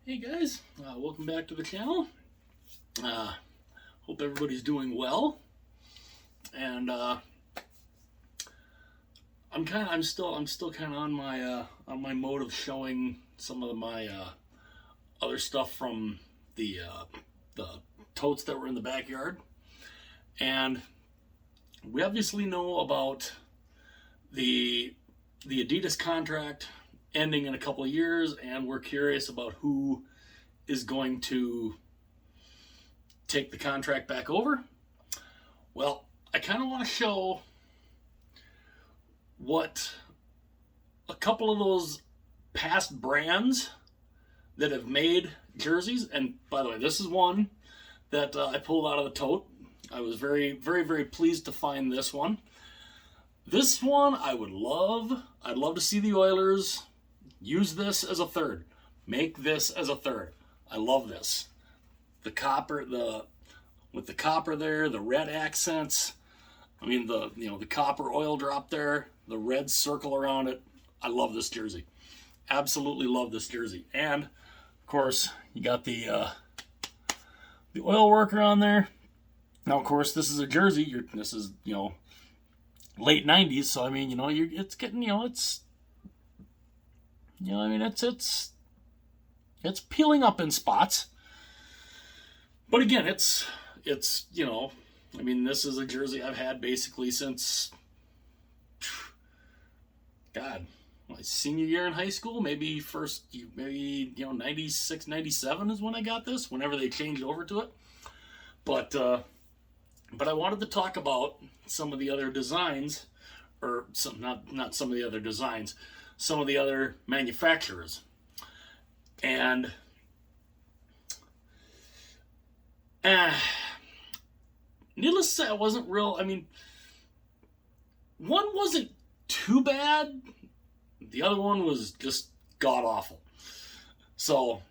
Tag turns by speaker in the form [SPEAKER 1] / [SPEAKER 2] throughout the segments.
[SPEAKER 1] Hey guys, welcome back to the channel. Hope everybody's doing well. And I'm still kind of on my mode of showing some of my other stuff from the totes that were in the backyard. And we obviously know about the Adidas contract ending in a couple of years, and we're curious about who is going to take the contract back over. Well, I kind of want to show what a couple of those past brands that have made jerseys, and by the way, this is one that I pulled out of the tote. I was very, very, very pleased to find this one. This one I'd love to see the Oilers use this as a third. Make this as a third. I love this. The copper, with the copper there, the red accents. I mean the copper oil drop there, the red circle around it. I love this jersey. Absolutely love this jersey. And of course, you got the oil worker on there. Now, of course, this is a jersey. This is late '90s, so I mean, it's getting, it's peeling up in spots. But again, it's I mean, this is a jersey I've had basically since my senior year in high school. Maybe 96, 97 is when I got this, whenever they changed over to it. But I wanted to talk about some of the other designs, or not some of the other designs, some of the other manufacturers. And needless to say, I wasn't real. I mean, one wasn't too bad. The other one was just god awful. So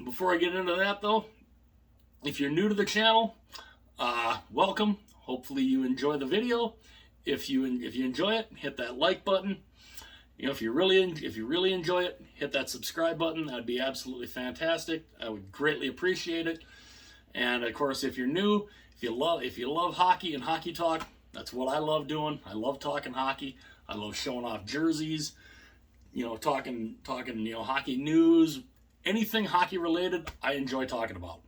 [SPEAKER 1] before I get into that, though, if you're new to the channel, welcome. Hopefully you enjoy the video. If you enjoy it, hit that like button. If you really enjoy it, hit that subscribe button. That'd be absolutely fantastic. I would greatly appreciate it. And of course, if you're new, if you love hockey and hockey talk, that's what I love doing. I love talking hockey. I love showing off jerseys. Talking hockey news, anything hockey related, I enjoy talking about.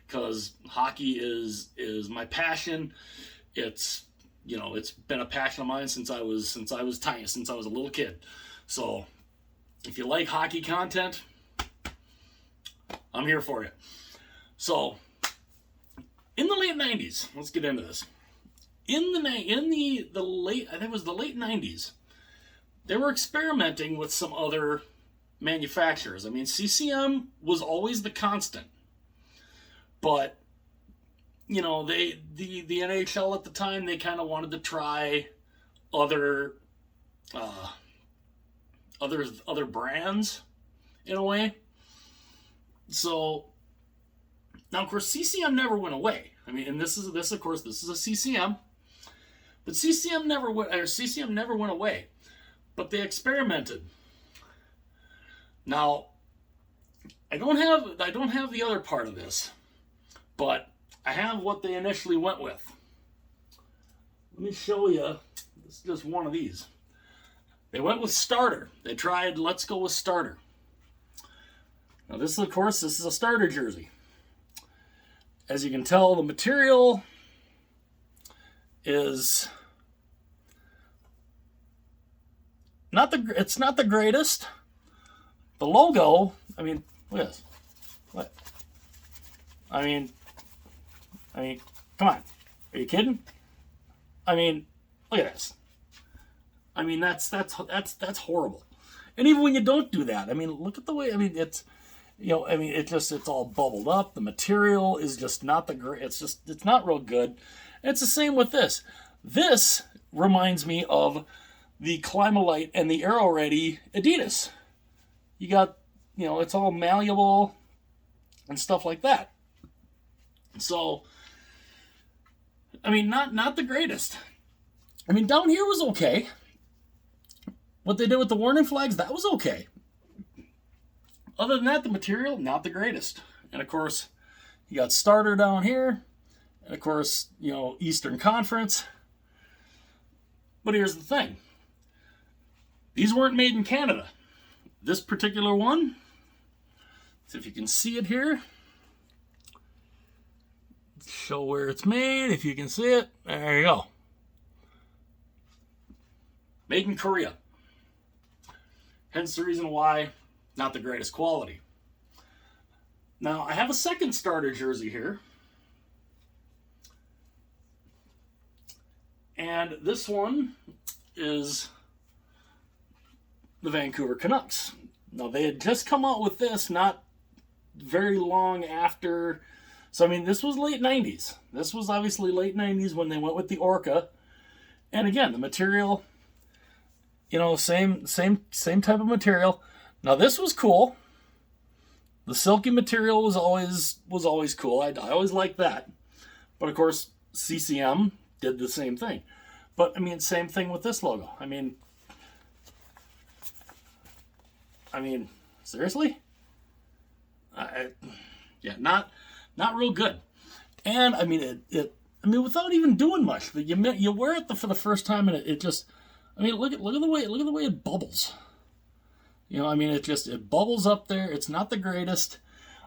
[SPEAKER 1] Because hockey is my passion. It's been a passion of mine since I was tiny, since I was a little kid. So if you like hockey content, I'm here for you. So in the late '90s, let's get into this. In the late, I think it was the late '90s, they were experimenting with some other manufacturers. I mean, CCM was always the constant. But, the NHL at the time, they kind of wanted to try other brands in a way. So now, of course, CCM never went away. I mean, and this is a CCM, but CCM never went away. But they experimented. Now, I don't have the other part of this. But I have what they initially went with. Let me show you. This is just one of these. They went with starter. They tried, let's go with starter. Now this is a starter jersey. As you can tell, the material is it's not the greatest. The logo, I mean, look at this. What? I mean, come on. Are you kidding? I mean, look at this. I mean, that's horrible. And even when you don't do that, I mean, look at the way. I mean, it's all bubbled up. The material is just not the great. It's not real good. And it's the same with this. This reminds me of the Climalite and the Aero Ready Adidas. You got, it's all malleable and stuff like that. So, I mean, not the greatest. I mean, down here was okay. What they did with the warning flags, that was okay. other than that, the material, not the greatest. And of course, you got starter down here. And of course, Eastern Conference. But here's the thing. These weren't made in Canada. This particular one, so if you can see it here, show where it's made, if you can see it, there you go. Made in Korea. Hence the reason why not the greatest quality. Now, I have a second starter jersey here. And this one is the Vancouver Canucks. Now, they had just come out with this not very long after. So, I mean, this was late 90s. This was obviously late 90s when they went with the Orca. And again, the material, same type of material. Now, this was cool. The silky material was always cool. I always liked that. But, of course, CCM did the same thing. But, I mean, same thing with this logo. I mean, seriously? Yeah, not real good. And I mean, without even doing much, you wear it for the first time, and it just, look at the way it bubbles. It bubbles up there. It's not the greatest.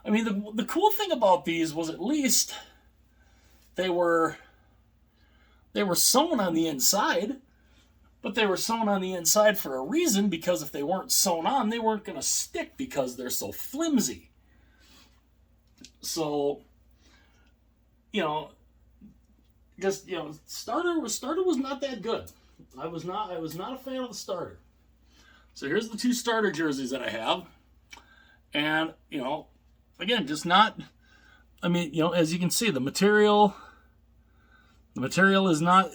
[SPEAKER 1] I mean, the cool thing about these was at least they were sewn on the inside. But they were sewn on the inside for a reason, because if they weren't sewn on, they weren't going to stick because they're so flimsy. So, starter was not that good. I was not a fan of the starter. So here's the two starter jerseys that I have. And, again, just not, as you can see, the material is not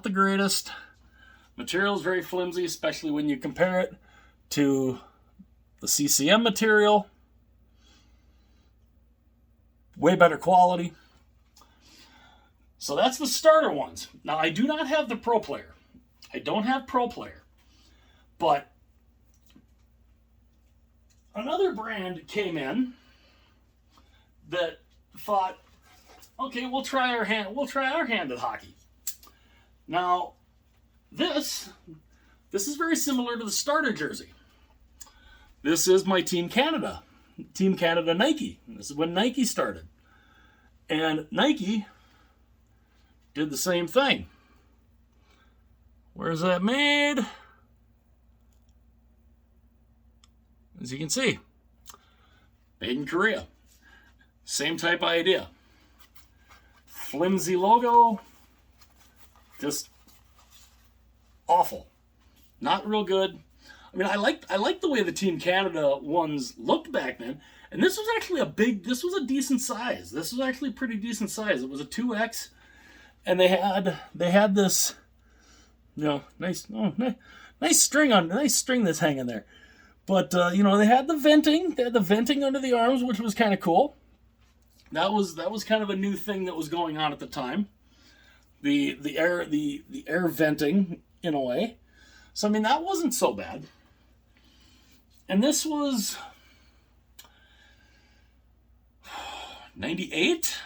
[SPEAKER 1] the greatest. Material is very flimsy, especially when you compare it to the CCM material. Way better quality. So that's the starter ones. Now, I do not have the Pro Player. I don't have Pro Player. But another brand came in that thought, okay, we'll try our hand at hockey. Now, this is very similar to the starter jersey. This is my Team Canada Nike. This is when Nike started. And Nike did the same thing. Where's that made? As you can see, made in Korea. Same type of idea. Flimsy logo. Just awful. Not real good. I mean, I liked the way the Team Canada ones looked back then. And this was actually this was a decent size. This was actually a pretty decent size. It was a 2X. And they had this, nice string that's hanging there. But, they had the venting. They had the venting under the arms, which was kind of cool. That was kind of a new thing that was going on at the time. The air venting, in a way. So, that wasn't so bad. And this was 98?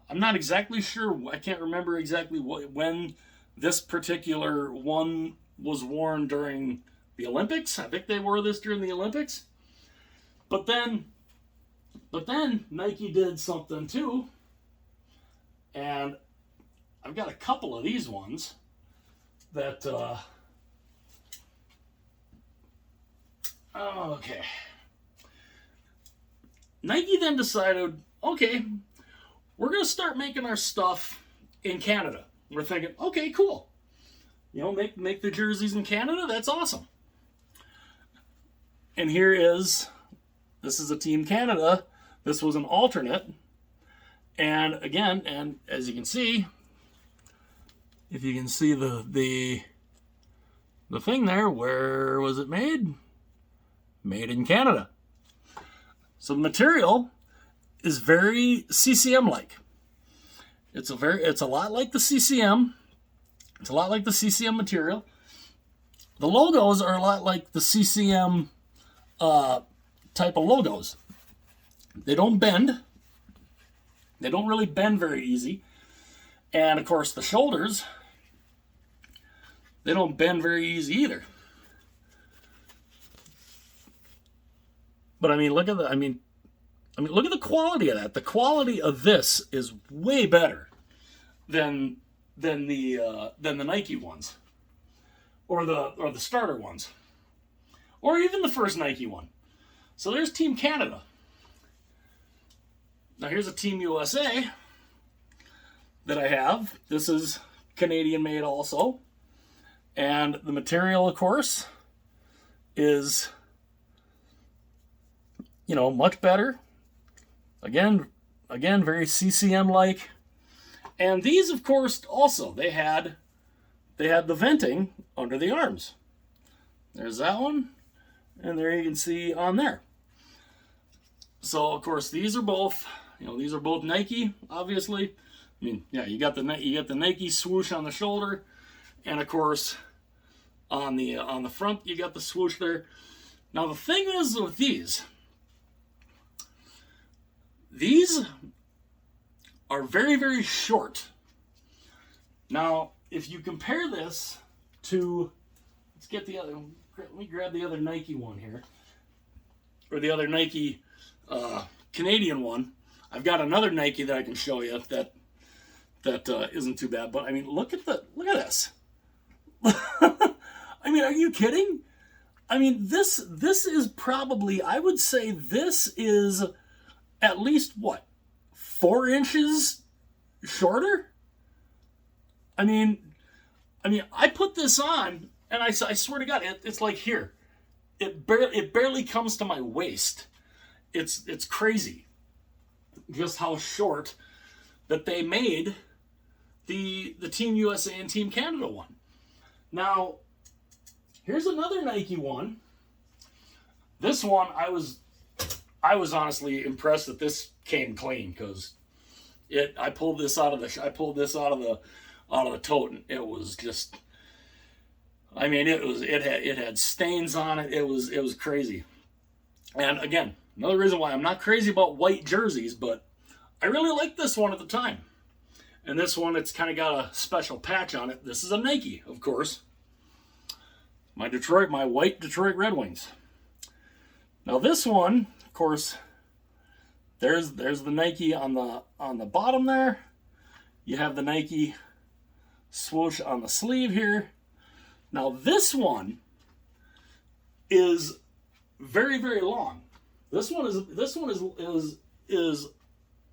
[SPEAKER 1] I'm not exactly sure. I can't remember exactly when this particular one was worn during the Olympics. I think they wore this during the Olympics. But then Nike did something too. And I've got a couple of these ones that, okay. Nike then decided, okay, we're going to start making our stuff in Canada. We're thinking, okay, cool. Make the jerseys in Canada. That's awesome. And this is a Team Canada. This was an alternate. And again, and as you can see, if you can see the thing there, where was it made? Made in Canada. So the material is very CCM-like. It's a lot like the CCM. It's a lot like the CCM material. The logos are a lot like the CCM type of logos. They don't bend. They don't really bend very easy. And of course the shoulders, they don't bend very easy either. But I mean, look at look at the quality of that. The quality of this is way better than the Nike ones, or the starter ones, or even the first Nike one. So there's Team Canada. Now here's a Team USA that I have. This is Canadian made also, and the material, of course, is, you know, much better. Again, very CCM like. And these, of course, also they had the venting under the arms. There's that one, and there you can see on there. So of course these are both, you know, these are both Nike, obviously. I mean, yeah, you got the Nike swoosh on the shoulder, and of course on the front you got the swoosh there. Now the thing is with these are very, very short. Now, if you compare this to, let me grab the other Nike one here, or the other Nike Canadian one. I've got another Nike that I can show you that isn't too bad. But I mean, look at this. I mean, are you kidding? I mean, this is probably, I would say this is at least, what, 4 inches shorter? I mean, I put this on, and I swear to God, it's like here. It barely comes to my waist. It's crazy just how short that they made the Team USA and Team Canada one. Now, here's another Nike one. This one, I was honestly impressed that this came clean, because I pulled this out of the tote, and it was just, I mean, it had stains on it. It was crazy. And again, another reason why I'm not crazy about white jerseys, but I really liked this one at the time. And this one, it's kind of got a special patch on it. This is a Nike, of course. My white Detroit Red Wings. Now this one, of course, there's the Nike on the bottom there. You have the Nike swoosh on the sleeve here. Now this one is very, very long. This one is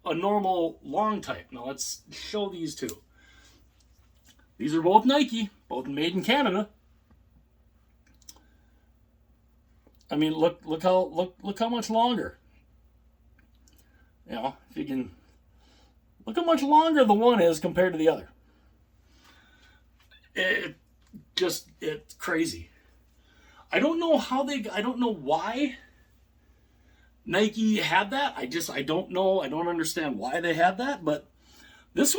[SPEAKER 1] a normal long type. Now let's show these two. These are both Nike, both made in Canada. I mean, look how much longer. You know, if you can look how much longer the one is compared to the other. It's crazy. I don't know why Nike had that. I don't know. I don't understand why they had that, but this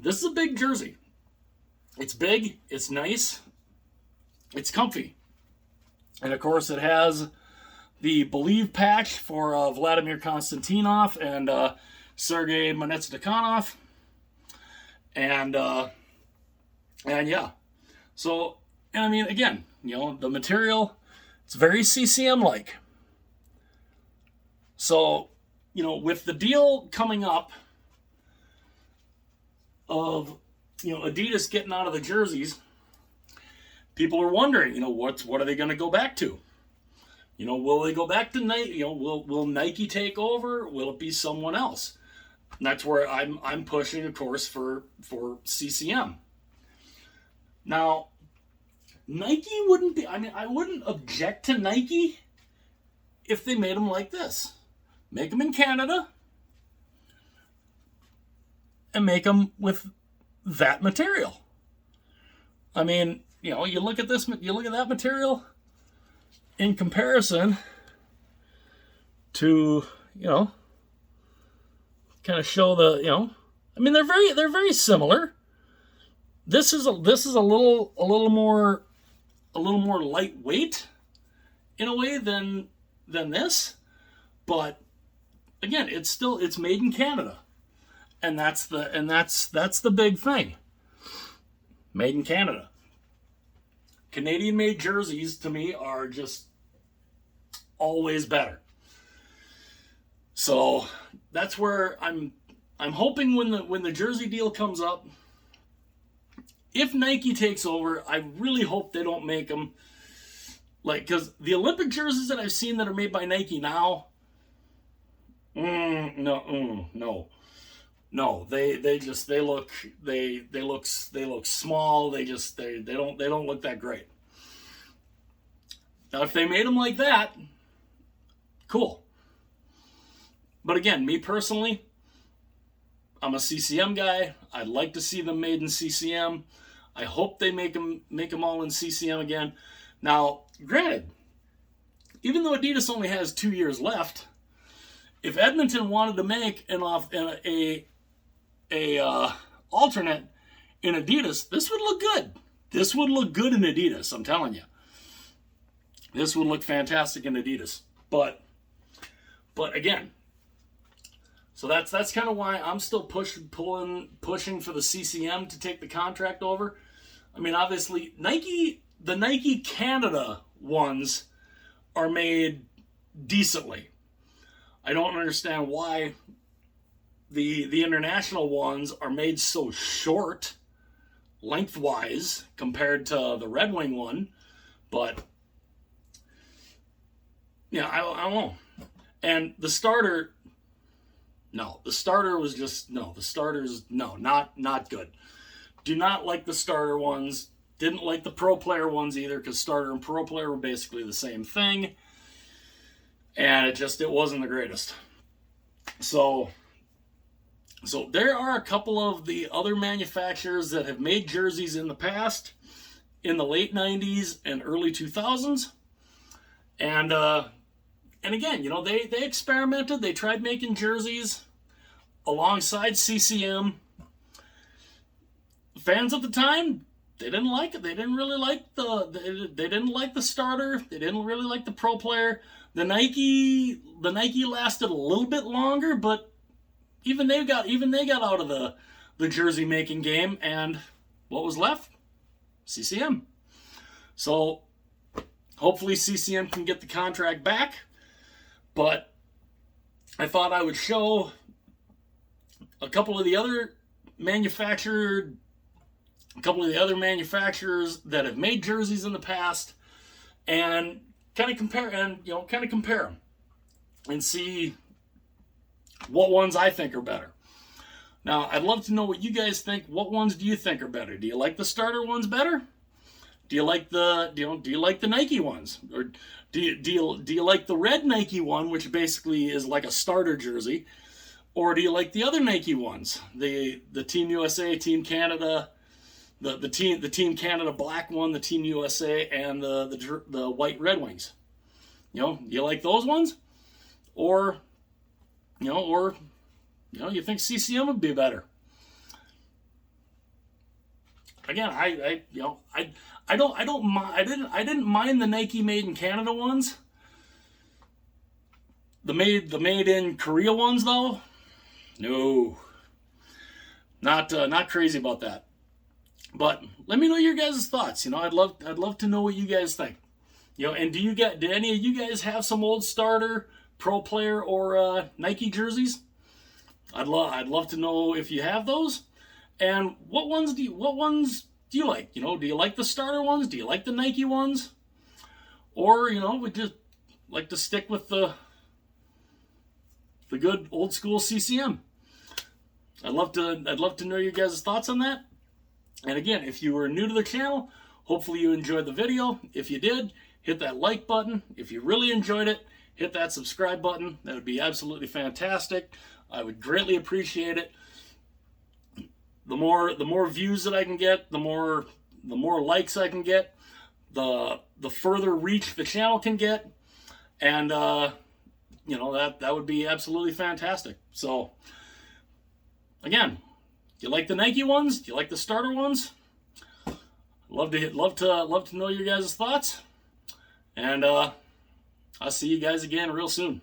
[SPEAKER 1] is a big jersey. It's big, it's nice, it's comfy. And of course it has the Believe patch for Vladimir Konstantinov and Sergei Monetzdekhanov. And yeah. So, and I mean, again, you know, the material, it's very CCM-like. So, you know, with the deal coming up of, you know, Adidas getting out of the jerseys, people are wondering, you know, what are they going to go back to? You know, will they go back to Nike? You know, will Nike take over? Will it be someone else? And that's where I'm pushing, of course, for CCM. Now, Nike wouldn't be, I mean, I wouldn't object to Nike if they made them like this. Make them in Canada and make them with that material. I mean, you know, you look at that material in comparison to, you know, kind of show the, you know, I mean, they're very similar. This is a little more lightweight in a way than than this, but again, it's made in Canada, and that's the big thing. Made in Canada. Canadian-made jerseys to me are just always better. So that's where I'm hoping when the jersey deal comes up, if Nike takes over, I really hope they don't make them because the Olympic jerseys that I've seen that are made by Nike now, no, they look small. They don't look that great. Now, if they made them like that, cool. But again, me personally, I'm a CCM guy. I'd like to see them made in CCM. I hope they make them all in CCM again. Now, granted, even though Adidas only has 2 years left, if Edmonton wanted to make an alternate in Adidas, this would look good. This would look good in Adidas, I'm telling you. This would look fantastic in Adidas. But again, so that's kind of why I'm still pushing for the CCM to take the contract over. I mean, obviously, the Nike Canada ones are made decently. I don't understand why the international ones are made so short lengthwise compared to the Red Wing one, but yeah, I don't know. And the starter was just not good. Do not like the starter ones. Didn't like the pro player ones either, because starter and pro player were basically the same thing. And it wasn't the greatest. So there are a couple of the other manufacturers that have made jerseys in the past, in the late 90s and early 2000s. And again, they experimented. They tried making jerseys alongside CCM. Fans at the time, they didn't like it. They didn't really like they didn't like the starter. They didn't really like the pro player. The Nike lasted a little bit longer, but even they got out of the jersey making game, and what was left? CCM. So hopefully CCM can get the contract back. But I thought I would show a couple of the other manufacturers that have made jerseys in the past, and kind of compare them and see what ones I think are better. Now, I'd love to know what you guys think. What ones do you think are better? Do you like the starter ones better? Do you like the Nike ones, or do you like the red Nike one, which basically is like a starter jersey, or do you like the other Nike ones, the Team USA, Team Canada, the Team Canada black one, the Team USA, and the white Red Wings? You like those ones, or you think CCM would be better? Again, I didn't mind the Nike made in Canada ones. The made in Korea ones though, no, not crazy about that. But let me know your guys' thoughts. I'd love to know what you guys think. And did any of you guys have some old starter, pro player, or Nike jerseys? I'd love to know if you have those. And what ones do you like? Do you like the starter ones? Do you like the Nike ones? Or, would you like to stick with the good old school CCM? I'd love to know your guys' thoughts on that. And again, if you were new to the channel, hopefully you enjoyed the video. If you did, hit that like button. If you really enjoyed it, hit that subscribe button. That would be absolutely fantastic. I would greatly appreciate it. The more views that I can get, the more likes I can get, the further reach the channel can get, and that would be absolutely fantastic. So again, do you like the Nike ones? Do you like the starter ones? Love to know your guys' thoughts. And I'll see you guys again real soon.